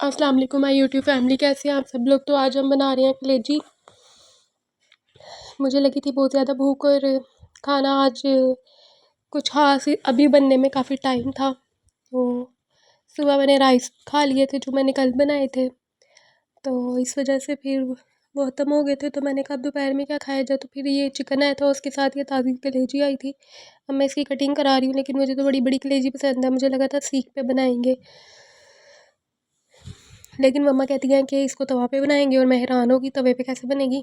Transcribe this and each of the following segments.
अस्सलाम वालेकुम my YouTube family, कैसे हैं आप सब लोग। तो आज हम बना रहे हैं कलेजी। मुझे लगी थी बहुत ज़्यादा भूख और खाना आज कुछ खास अभी बनने में काफ़ी टाइम था। तो सुबह मैंने राइस खा लिए थे जो मैंने कल बनाए थे, तो इस वजह से फिर वो ख़त्म हो गए थे। तो मैंने कहा दोपहर में क्या खाया जाए, तो फिर ये चिकन आया था, उसके साथ ये ताज़ी कलेजी आई थी। अब मैं इसकी कटिंग करा रही हूँ, लेकिन मुझे तो बड़ी बड़ी कलेजी पसंद है। मुझे लगा था सीख पे बनाएंगे, लेकिन मम्मा कहती हैं कि इसको तवा पे बनाएंगे, और मैं हैरान होगी तवे पे कैसे बनेगी।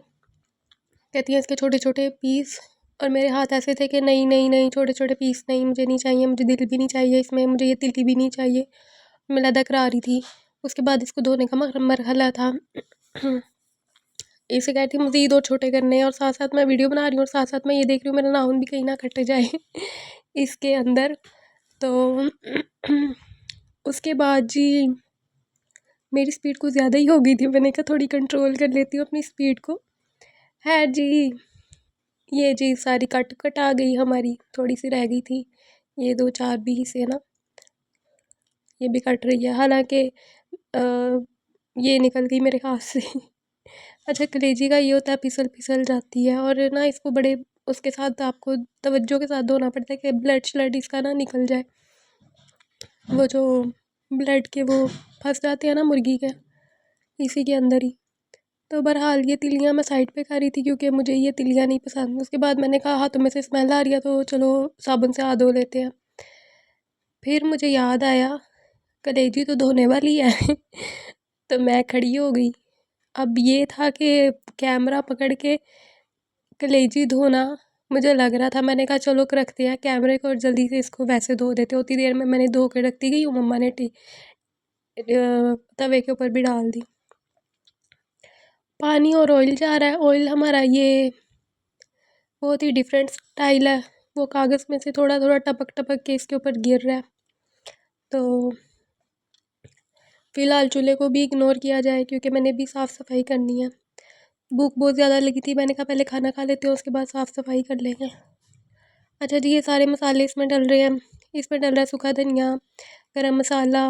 कहती हैं इसके छोटे छोटे पीस, और मेरे हाथ ऐसे थे कि नहीं नहीं नहीं, छोटे छोटे पीस नहीं, मुझे नहीं चाहिए, मुझे दिल भी नहीं चाहिए इसमें, मुझे ये तिल्ली भी नहीं चाहिए। मैं लदा करा रही थी। उसके बाद इसको धोने का मरहला था। इसे कहती हूँ मज़ीद और छोटे करने हैं, और साथ साथ मैं वीडियो बना रही हूँ और साथ साथ मैं ये देख रही हूँ मेरा नाखून भी कहीं ना कट जाए इसके अंदर। तो उसके बाद जी मेरी स्पीड कुछ ज़्यादा ही हो गई थी। मैंने कहा थोड़ी कंट्रोल कर लेती हूँ अपनी स्पीड को। है जी, ये जी सारी कट आ गई हमारी, थोड़ी सी रह गई थी। ये 2-4 भी से ना, ये भी कट रही है, हालांकि ये निकल गई मेरे हाथ से अच्छा, कलेजी का ये होता है फिसल फिसल जाती है, और ना इसको बड़े उसके साथ आपको तवज्जो के साथ धोना पड़ता है कि ब्लड श्लड इसका ना निकल जाए। वो जो ब्लड के वो फंस जाते हैं ना मुर्गी के, इसी के अंदर ही। तो बहरहाल ये तिलियाँ मैं साइड पे कर रही थी, क्योंकि मुझे ये तिलियाँ नहीं पसंद। उसके बाद मैंने कहा हाथों में से स्मेल आ रही है, तो चलो साबुन से हाथ धो लेते हैं। फिर मुझे याद आया कलेजी तो धोने वाली है तो मैं खड़ी हो गई। अब ये था कि कैमरा पकड़ के कलेजी धोना मुझे लग रहा था। मैंने कहा चलो रखते हैं कैमरे को और जल्दी से इसको वैसे धो देते। उतनी देर में मैंने धो के रखती गई हूँ, मम्मा ने तवे के ऊपर भी डाल दी। पानी और ऑयल जा रहा है। ऑयल हमारा ये बहुत ही डिफरेंट स्टाइल है, वो कागज़ में से थोड़ा थोड़ा टपक टपक के इसके ऊपर गिर रहा है। तो फ़िलहाल चूल्हे को भी इग्नोर किया जाए, क्योंकि मैंने भी साफ़ सफाई करनी है। भूख बहुत ज़्यादा लगी थी, मैंने कहा पहले खाना खा लेते हैं, उसके बाद साफ़ सफाई कर लेंगे। अच्छा जी, ये सारे मसाले इसमें डल रहे हैं। इसमें डल रहा है सूखा धनिया, गरम मसाला,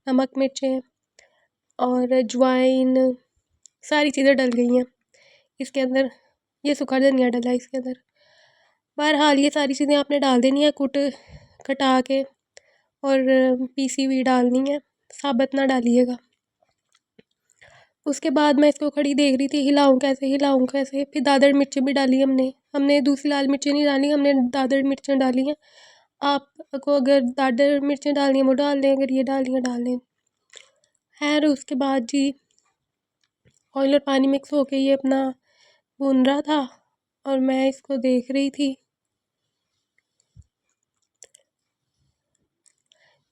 नमक मिर्चें और अजवाइन, सारी चीज़ें डल गई हैं इसके अंदर। ये सूखा धनिया डला है इसके अंदर। बहरहाल ये सारी चीज़ें आपने डाल देनी है कटा के, और पीसी हुई डालनी है, साबुत ना डालिएगा। उसके बाद मैं इसको खड़ी देख रही थी, हिलाऊं कैसे। फिर दादड़ मिर्चें भी डाली हमने। हमने दूसरी लाल मिर्चें नहीं डाली, हमने दादड़ मिर्चें डाली हैं। आपको अगर दादड़ मिर्चें डालनी है वो डाल लें, अगर ये डालनी है डाल लें। खैर उसके बाद जी ऑयल और पानी मिक्स होके ये अपना भून रहा था, और मैं इसको देख रही थी,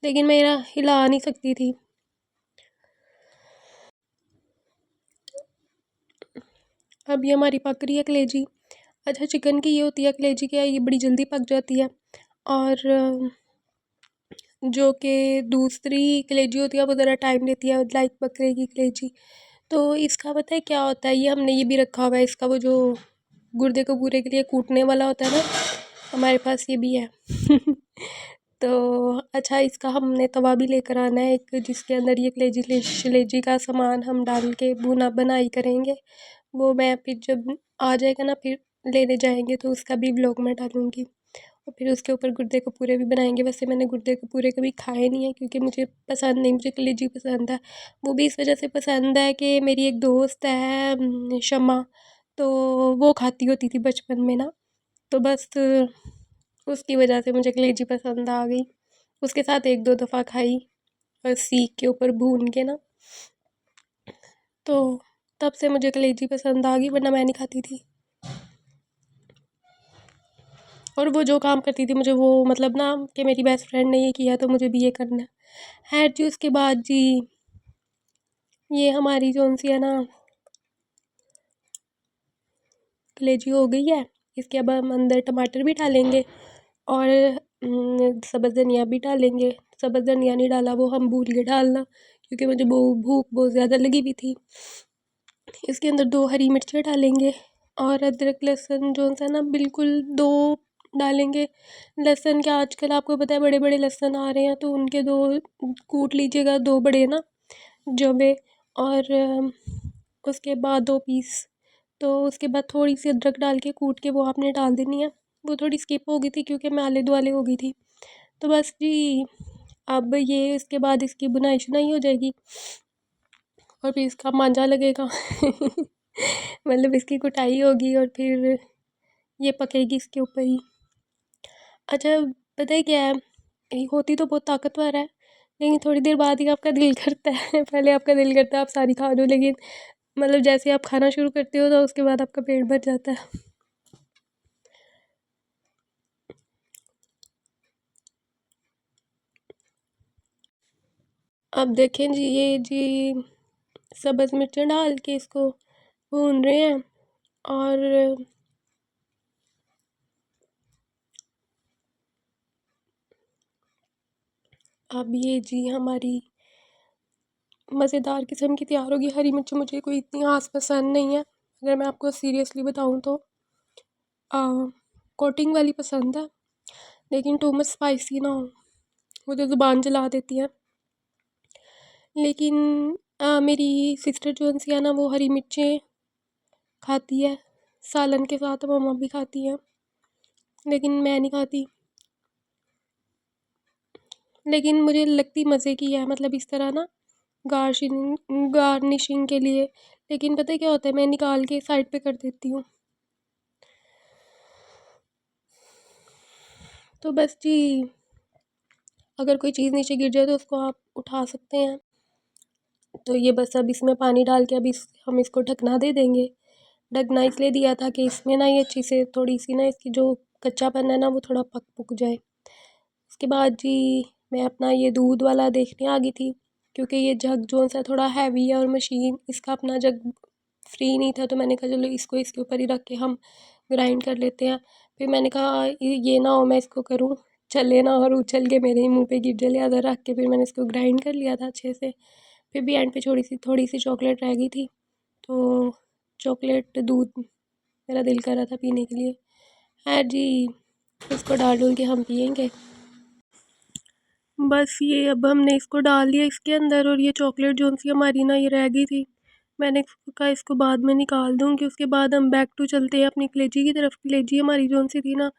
लेकिन मेरा हिला नहीं सकती थी। अब ये हमारी पक रही है कलेजी। अच्छा, चिकन की ये होती है कलेजी, क्या ये बड़ी जल्दी पक जाती है, और जो कि दूसरी कलेजी होती है वो ज़रा टाइम लेती है, लाइक बकरे की कलेजी। तो इसका पता है क्या होता है, ये हमने ये भी रखा हुआ है, इसका वो जो गुर्दे को पूरे के लिए कूटने वाला होता है ना, हमारे पास ये भी है तो अच्छा, इसका हमने तवा भी लेकर आना है एक, जिसके अंदर ये कलेजी शलेजी का सामान हम डाल के भुना बनाई करेंगे। वो मैं फिर जब आ जाएगा ना, फिर लेने जाएंगे, तो उसका भी व्लॉग मैं डालूँगी। और फिर उसके ऊपर गुर्दे को पूरे भी बनाएंगे। वैसे मैंने गुर्दे को पूरे कभी खाए नहीं है, क्योंकि मुझे पसंद नहीं, मुझे कलेजी पसंद है। वो भी इस वजह से पसंद है कि मेरी एक दोस्त है शमा, तो वो खाती होती थी बचपन में ना, तो बस उसकी वजह से मुझे कलेजी पसंद आ गई। उसके साथ 1-2 दफ़ा खाई, और सीख के ऊपर भून के ना, तो तब से मुझे कलेजी पसंद आ गई, वरना मैं नहीं खाती थी। और वो जो काम करती थी मुझे वो मतलब ना, कि मेरी बेस्ट फ्रेंड ने ये किया तो मुझे भी ये करना है। खैर जी, उसके बाद जी ये हमारी जोन सी है ना कलेजी हो गई है। इसके अब हम अंदर टमाटर भी डालेंगे, और सब्ज़ धनिया भी डालेंगे। सब्ज़ धनिया नहीं डाला, वो हम भूल के डालना, क्योंकि मुझे भूख बहुत ज़्यादा लगी हुई थी। इसके अंदर 2 हरी मिर्चें डालेंगे, और अदरक लहसुन जो सा ना बिल्कुल 2 डालेंगे। लहसुन क्या, आजकल आपको पता है बड़े बड़े लहसुन आ रहे हैं, तो उनके 2 कूट लीजिएगा, 2 बड़े ना, जवे और उसके बाद 2 पीस। तो उसके बाद थोड़ी सी अदरक डाल के कूट के वो आपने डाल देनी है। वो थोड़ी स्किप हो गई थी क्योंकि मैं आले दुआले हो गई थी। तो बस जी, अब ये इसके बाद इसकी बुनाई शुनाई हो जाएगी और फिर इसका मांझा लगेगा मतलब इसकी कुटाई होगी और फिर ये पकेगी इसके ऊपर ही। अच्छा, पता है क्या है, ये होती तो बहुत ताकतवर है, लेकिन थोड़ी देर बाद ही आपका दिल करता है पहले आपका दिल करता है आप सारी खा लो, लेकिन मतलब जैसे आप खाना शुरू करते हो तो उसके बाद आपका पेट भर जाता है। अब देखें जी, ये जी सब्ज़ मिर्चें डाल के इसको भून रहे हैं और अब ये जी हमारी मज़ेदार किस्म की तैयार होगी। हरी मिर्च मुझे कोई इतनी ख़ास पसंद नहीं है, अगर मैं आपको सीरियसली बताऊँ तो कोटिंग वाली पसंद है, लेकिन टू मच स्पाइसी ना हो, वो तो ज़ुबान जला देती है। लेकिन मेरी सिस्टर जो है ना, वो हरी मिर्चें खाती है सालन के साथ, मम्मा भी खाती हैं, लेकिन मैं नहीं खाती। लेकिन मुझे लगती मज़े की है, मतलब इस तरह ना गार्निशिंग के लिए। लेकिन पता है क्या होता है, मैं निकाल के साइड पे कर देती हूँ। तो बस जी, अगर कोई चीज़ नीचे गिर जाए तो उसको आप उठा सकते हैं। तो ये बस अब इसमें पानी डाल के हम इसको ढकना दे देंगे। ढकना इसलिए दिया था कि इसमें ना ये अच्छी से थोड़ी सी ना इसकी जो कच्चापन है ना वो थोड़ा पक पुक जाए। उसके बाद जी मैं अपना ये दूध वाला देखने आ गई थी, क्योंकि ये जग जो सा थोड़ा हैवी है और मशीन इसका अपना जग फ्री नहीं था, तो मैंने कहा चलो इसको इसके ऊपर ही रख के हम ग्राइंड कर लेते हैं। फिर मैंने कहा ये ना हो मैं इसको करूँ चले ना और उछल के मेरे ही मुंह पे गिर जाए, लिहाजा रख के फिर मैंने इसको ग्राइंड कर लिया था अच्छे से। फिर भी एंड पे थोड़ी सी चॉकलेट रह गई थी, तो चॉकलेट दूध मेरा दिल कर रहा था पीने के लिए। है जी, इसको डाल डूल के हम पियेंगे। बस ये अब हमने इसको डाल दिया इसके अंदर, और ये चॉकलेट जो सी हमारी ना ये रह गई थी, मैंने कहा इसको बाद में निकाल दूँगी। उसके बाद हम बैक टू चलते हैं अपनी कलेजी की तरफ। कलेजी हमारी जो सी थी ना,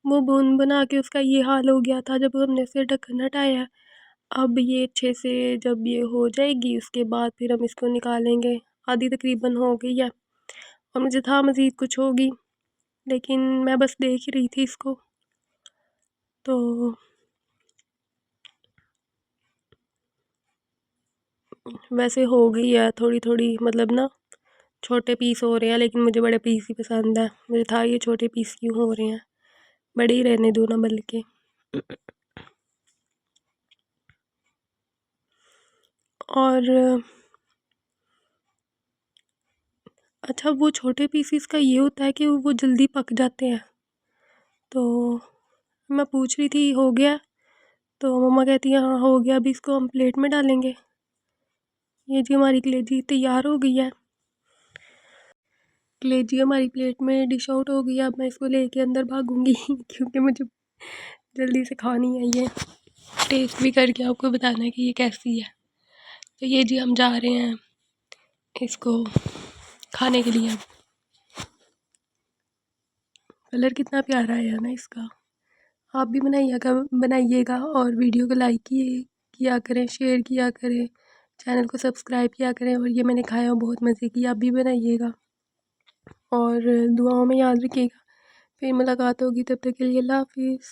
वो बून बना के उसका ये हाल हो गया था जब हमने उसे ढक्कन हटाया। अब ये अच्छे से जब ये हो जाएगी उसके बाद फिर हम इसको निकालेंगे। आधी तकरीबन हो गई है और मुझे था मज़ीद कुछ होगी, लेकिन मैं बस देख ही रही थी इसको। तो वैसे हो गई है थोड़ी थोड़ी, मतलब ना छोटे पीस हो रहे हैं, लेकिन मुझे बड़े पीस ही पसंद है। मुझे था ये छोटे पीस क्यों हो रहे हैं, बड़े ही रहने दो ना बल्कि। और अच्छा, वो छोटे पीसीस का ये होता है कि वो जल्दी पक जाते हैं। तो मैं पूछ रही थी हो गया, तो मम्मा कहती है हाँ हो गया, अभी इसको हम प्लेट में डालेंगे। ये जी हमारी कलेजी तैयार हो गई है। कलेजी हमारी प्लेट में डिश आउट हो गई है। अब मैं इसको लेके अंदर भागूंगी क्योंकि मुझे जल्दी से खानी है ये, टेस्ट भी करके आपको बताना है कि ये कैसी है। तो ये जी हम जा रहे हैं इसको खाने के लिए। कलर कितना प्यारा है ना इसका। आप भी बनाइएगा और वीडियो को लाइक किया करें, शेयर किया करें, चैनल को सब्सक्राइब किया करें। और ये मैंने खाया बहुत मज़े की, आप भी बनाइएगा और दुआओं में याद रखिएगा। फिर मुलाकात होगी, तब तक के लिए अल्लाह हाफिज़।